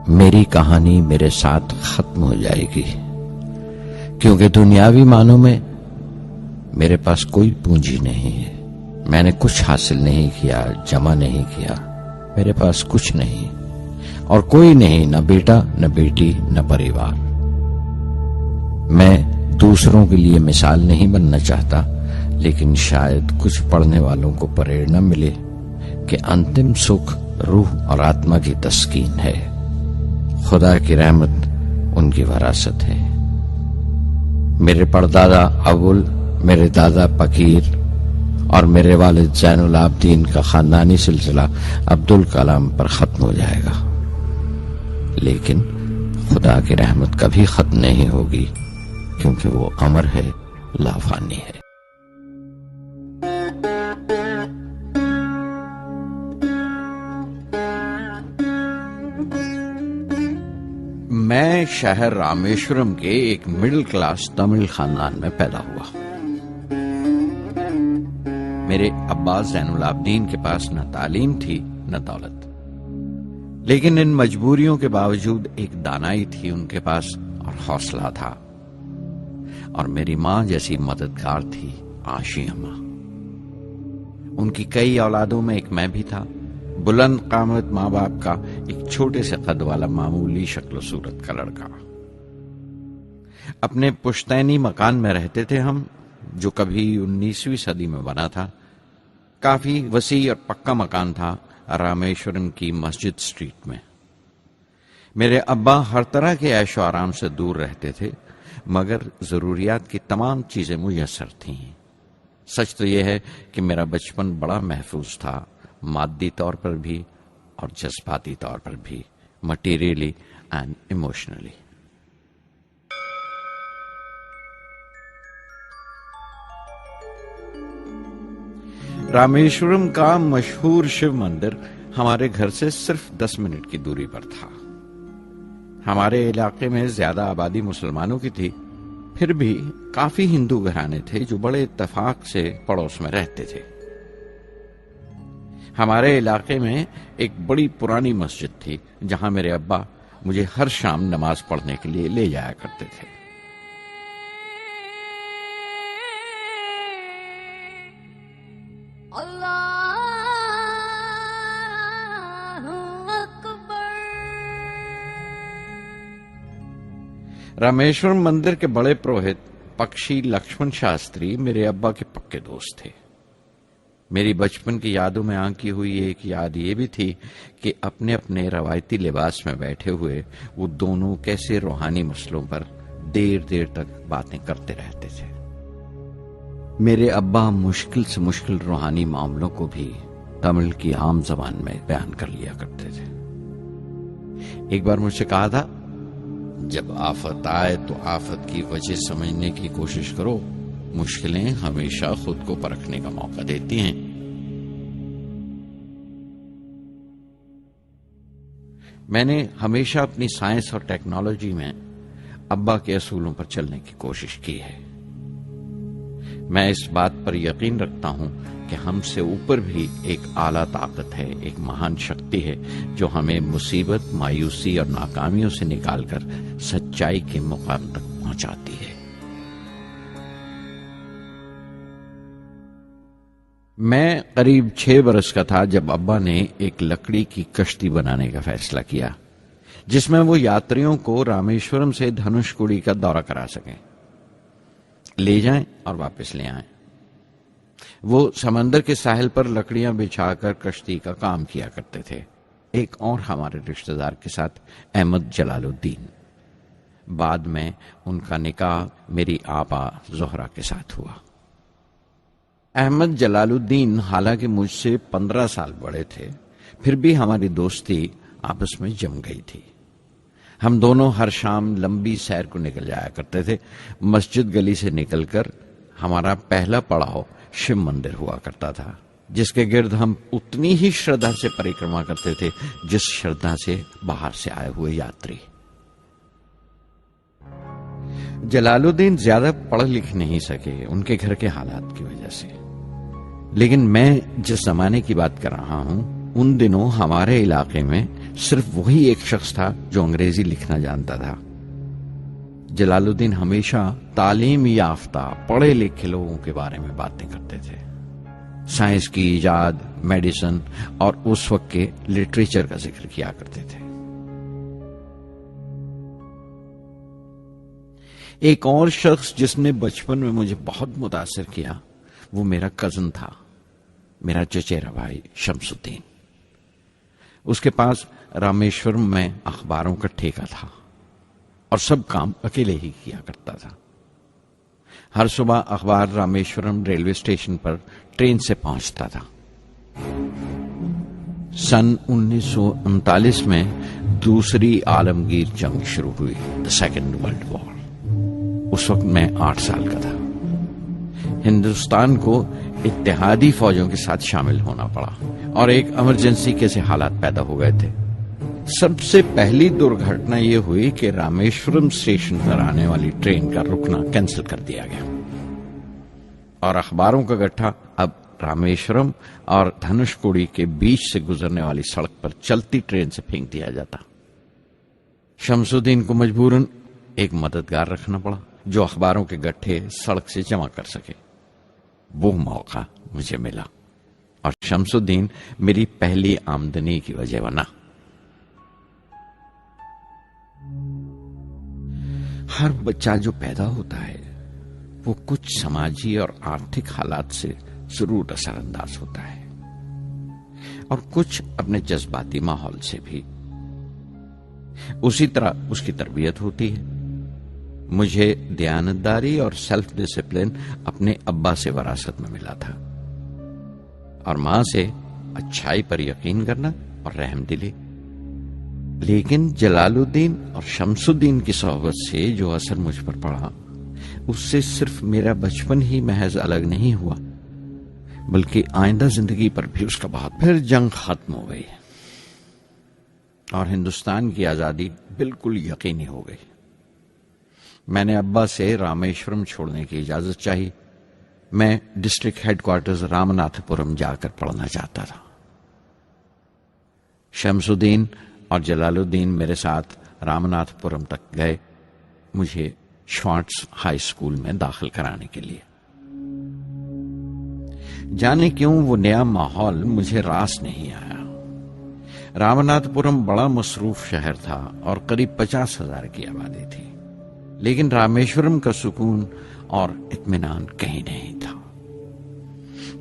میری کہانی میرے ساتھ ختم ہو جائے گی، کیونکہ دنیاوی معنوں میں میرے پاس کوئی پونجی نہیں ہے۔ میں نے کچھ حاصل نہیں کیا، جمع نہیں کیا، میرے پاس کچھ نہیں اور کوئی نہیں، نہ بیٹا، نہ بیٹی، نہ پریوار۔ میں دوسروں کے لیے مثال نہیں بننا چاہتا، لیکن شاید کچھ پڑھنے والوں کو پریرنا ملے کہ انتم سکھ روح اور آتما کی تسکین ہے، خدا کی رحمت ان کی وراثت ہے۔ میرے پردادا اول، میرے دادا پکیر اور میرے والد زین العابدین کا خاندانی سلسلہ عبدالکلام پر ختم ہو جائے گا، لیکن خدا کی رحمت کبھی ختم نہیں ہوگی، کیونکہ وہ امر ہے، لافانی ہے۔ میں شہر رامیشورم کے ایک مڈل کلاس تمل خاندان میں پیدا ہوا۔ میرے ابا زین العابدین کے پاس نہ تعلیم تھی نہ دولت، لیکن ان مجبوریوں کے باوجود ایک دانائی تھی ان کے پاس اور حوصلہ تھا، اور میری ماں جیسی مددگار تھی عاشی اماں۔ ان کی کئی اولادوں میں ایک میں بھی تھا، بلند قامت ماں باپ کا ایک چھوٹے سے قد والا معمولی شکل و صورت کا لڑکا۔ اپنے پشتینی مکان میں رہتے تھے ہم، جو کبھی 19ویں صدی میں بنا تھا۔ کافی وسیع اور پکا مکان تھا رامیشورم کی مسجد اسٹریٹ میں۔ میرے ابا ہر طرح کے عیش و آرام سے دور رہتے تھے، مگر ضروریات کی تمام چیزیں میسر تھیں۔ سچ تو یہ ہے کہ میرا بچپن بڑا محفوظ تھا، مادی طور پر بھی اور جذباتی طور پر بھی، مٹیریلی اینڈ ایموشنلی۔ رامیشورم کا مشہور شیو مندر ہمارے گھر سے صرف 10 منٹ کی دوری پر تھا۔ ہمارے علاقے میں زیادہ آبادی مسلمانوں کی تھی، پھر بھی کافی ہندو گھرانے تھے جو بڑے اتفاق سے پڑوس میں رہتے تھے۔ ہمارے علاقے میں ایک بڑی پرانی مسجد تھی جہاں میرے ابا مجھے ہر شام نماز پڑھنے کے لیے لے جایا کرتے تھے۔ رامیشورم مندر کے بڑے پروہت پکشی لکشمن شاستری میرے ابا کے پکے دوست تھے۔ میری بچپن کی یادوں میں آنکی ہوئی ایک یاد یہ بھی تھی کہ اپنے اپنے روایتی لباس میں بیٹھے ہوئے وہ دونوں کیسے روحانی مسئلوں پر دیر دیر تک باتیں کرتے رہتے تھے۔ میرے ابا مشکل سے مشکل روحانی معاملوں کو بھی تمل کی عام زبان میں بیان کر لیا کرتے تھے۔ ایک بار مجھ سے کہا تھا، جب آفت آئے تو آفت کی وجہ سمجھنے کی کوشش کرو، مشکلیں ہمیشہ خود کو پرکھنے کا موقع دیتی ہیں۔ میں نے ہمیشہ اپنی سائنس اور ٹیکنالوجی میں ابا کے اصولوں پر چلنے کی کوشش کی ہے۔ میں اس بات پر یقین رکھتا ہوں کہ ہم سے اوپر بھی ایک اعلیٰ طاقت ہے، ایک مہان شکتی ہے جو ہمیں مصیبت، مایوسی اور ناکامیوں سے نکال کر سچائی کے مقام تک پہنچاتی ہے۔ میں قریب 6 برس کا تھا جب ابا نے ایک لکڑی کی کشتی بنانے کا فیصلہ کیا، جس میں وہ یاتریوں کو رامیشورم سے دھنوش کوڑی کا دورہ کرا سکیں، لے جائیں اور واپس لے آئیں۔ وہ سمندر کے ساحل پر لکڑیاں بچھا کر کشتی کا کام کیا کرتے تھے، ایک اور ہمارے رشتہ دار کے ساتھ، احمد جلال الدین۔ بعد میں ان کا نکاح میری آپا زہرا کے ساتھ ہوا۔ احمد جلال الدین حالانکہ مجھ سے 15 سال بڑے تھے، پھر بھی ہماری دوستی آپس میں جم گئی تھی۔ ہم دونوں ہر شام لمبی سیر کو نکل جایا کرتے تھے۔ مسجد گلی سے نکل کر ہمارا پہلا پڑاؤ شیو مندر ہوا کرتا تھا، جس کے گرد ہم اتنی ہی شردھا سے پریکرما کرتے تھے جس شردھا سے باہر سے آئے ہوئے یاتری۔ جلال الدین زیادہ پڑھ لکھ نہیں سکے ان کے گھر کے حالات کی وجہ سے، لیکن میں جس زمانے کی بات کر رہا ہوں ان دنوں ہمارے علاقے میں صرف وہی ایک شخص تھا جو انگریزی لکھنا جانتا تھا۔ جلال الدین ہمیشہ تعلیم یافتہ پڑھے لکھے لوگوں کے بارے میں باتیں کرتے تھے، سائنس کی ایجاد، میڈیسن اور اس وقت کے لٹریچر کا ذکر کیا کرتے تھے۔ ایک اور شخص جس نے بچپن میں مجھے بہت متاثر کیا وہ میرا کزن تھا، میرا چچیرا بھائی شمس الدین۔ اس کے پاس رامیشورم میں اخباروں کا ٹھیکہ تھا اور سب کام اکیلے ہی کیا کرتا تھا۔ ہر صبح اخبار رامیشورم ریلوے اسٹیشن پر ٹرین سے پہنچتا تھا۔ سن 1939 میں دوسری عالمگیر جنگ شروع ہوئی، دی سیکنڈ ورلڈ وار۔ اس وقت میں 8 سال کا تھا۔ ہندوستان کو اتحادی فوجوں کے ساتھ شامل ہونا پڑا اور ایک ایمرجنسی کے سے حالات پیدا ہو گئے تھے۔ سب سے پہلی درگھٹنا یہ ہوئی کہ رامیشورم اسٹیشن پر آنے والی ٹرین کا رکنا کینسل کر دیا گیا اور اخباروں کا گٹھا اب رامیشورم اور دھنوش کوڑی کے بیچ سے گزرنے والی سڑک پر چلتی ٹرین سے پھینک دیا جاتا۔ شمس الدین کو مجبوراً ایک مددگار رکھنا پڑا جو اخباروں کے گٹھے سڑک سے جمع کر سکے۔ وہ موقع مجھے ملا اور شمس الدین میری پہلی آمدنی کی وجہ بنا۔ ہر بچہ جو پیدا ہوتا ہے وہ کچھ سماجی اور آرتھک حالات سے ضرور اثر انداز ہوتا ہے اور کچھ اپنے جذباتی ماحول سے بھی۔ اسی طرح اس کی تربیت ہوتی ہے۔ مجھے دیانتداری اور سیلف ڈسپلن اپنے ابا سے وراثت میں ملا تھا اور ماں سے اچھائی پر یقین کرنا اور رحم دلی۔ لیکن جلال الدین اور شمس الدین کی صحبت سے جو اثر مجھ پر پڑا اس سے صرف میرا بچپن ہی محض الگ نہیں ہوا بلکہ آئندہ زندگی پر بھی اس کا بہت۔ پھر جنگ ختم ہو گئی اور ہندوستان کی آزادی بالکل یقینی ہو گئی۔ میں نے ابا سے رامیشورم چھوڑنے کی اجازت چاہی۔ میں ڈسٹرکٹ ہیڈ کوارٹرز رامناتھ پورم جا کر پڑھنا چاہتا تھا۔ شمس الدین اور جلال الدین میرے ساتھ رامناتھ پورم تک گئے مجھے شوارٹز ہائی اسکول میں داخل کرانے کے لیے۔ جانے کیوں وہ نیا ماحول مجھے راس نہیں آیا۔ رامناتھ پورم بڑا مصروف شہر تھا اور قریب 50,000 کی آبادی تھی، لیکن رامیشورم کا سکون اور اطمینان کہیں نہیں تھا۔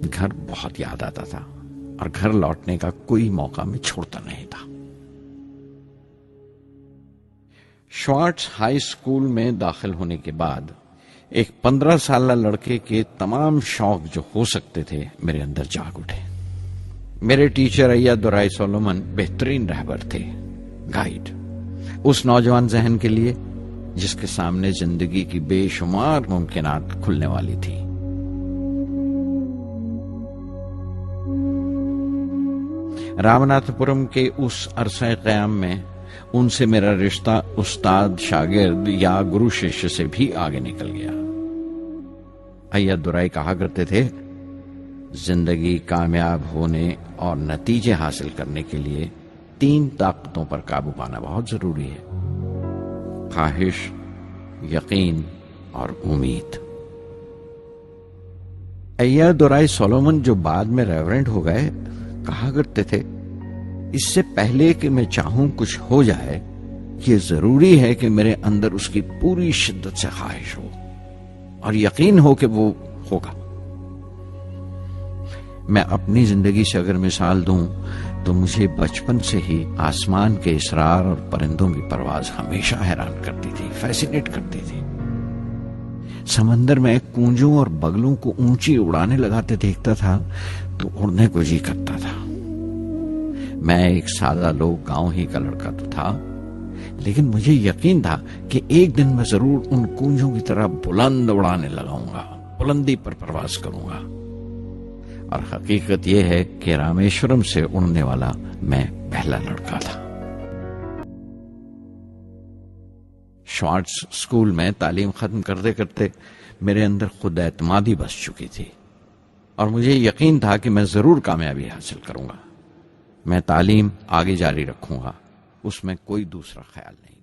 گھر بہت یاد آتا تھا اور گھر لوٹنے کا کوئی موقع میں چھوڑتا نہیں تھا۔ شوارٹز ہائی اسکول میں داخل ہونے کے بعد ایک 15 سالہ لڑکے کے تمام شوق جو ہو سکتے تھے میرے اندر جاگ اٹھے۔ میرے ٹیچر ایا دورائی سولومن بہترین رہبر تھے، گائیڈ اس نوجوان ذہن کے لیے جس کے سامنے زندگی کی بے شمار ممکنات کھلنے والی تھی۔ رامناتھ پورم کے اس عرصہ قیام میں ان سے میرا رشتہ استاد شاگرد یا گرو شیشیہ سے بھی آگے نکل گیا۔ ایا دورائی کہا کرتے تھے، زندگی کامیاب ہونے اور نتیجے حاصل کرنے کے لیے 3 طاقتوں پر قابو پانا بہت ضروری ہے: خواہش، یقین اور امید۔ ایا دورائی سولومن جو بعد میں ریورنڈ ہو گئے کہا کرتے تھے، اس سے پہلے کہ میں چاہوں کچھ ہو جائے یہ ضروری ہے کہ میرے اندر اس کی پوری شدت سے خواہش ہو اور یقین ہو کہ وہ ہوگا۔ میں اپنی زندگی سے اگر مثال دوں تو مجھے بچپن سے ہی آسمان کے اسرار اور پرندوں کی پرواز ہمیشہ حیران کرتی تھی، فیسینیٹ کرتی تھی۔ سمندر میں کونجوں اور بگلوں کو اونچی اڑانے لگاتے دیکھتا تھا تو اڑنے کو جی کرتا تھا۔ میں ایک سادہ لوگ گاؤں ہی کا لڑکا تو تھا، لیکن مجھے یقین تھا کہ ایک دن میں ضرور ان کونجوں کی طرح بلند اڑانے لگاؤں گا، بلندی پر پرواز کروں گا۔ اور حقیقت یہ ہے کہ رامیشورم سے اڑنے والا میں پہلا لڑکا تھا۔ شوارٹز اسکول میں تعلیم ختم کرتے کرتے میرے اندر خود اعتمادی بس چکی تھی اور مجھے یقین تھا کہ میں ضرور کامیابی حاصل کروں گا۔ میں تعلیم آگے جاری رکھوں گا، اس میں کوئی دوسرا خیال نہیں۔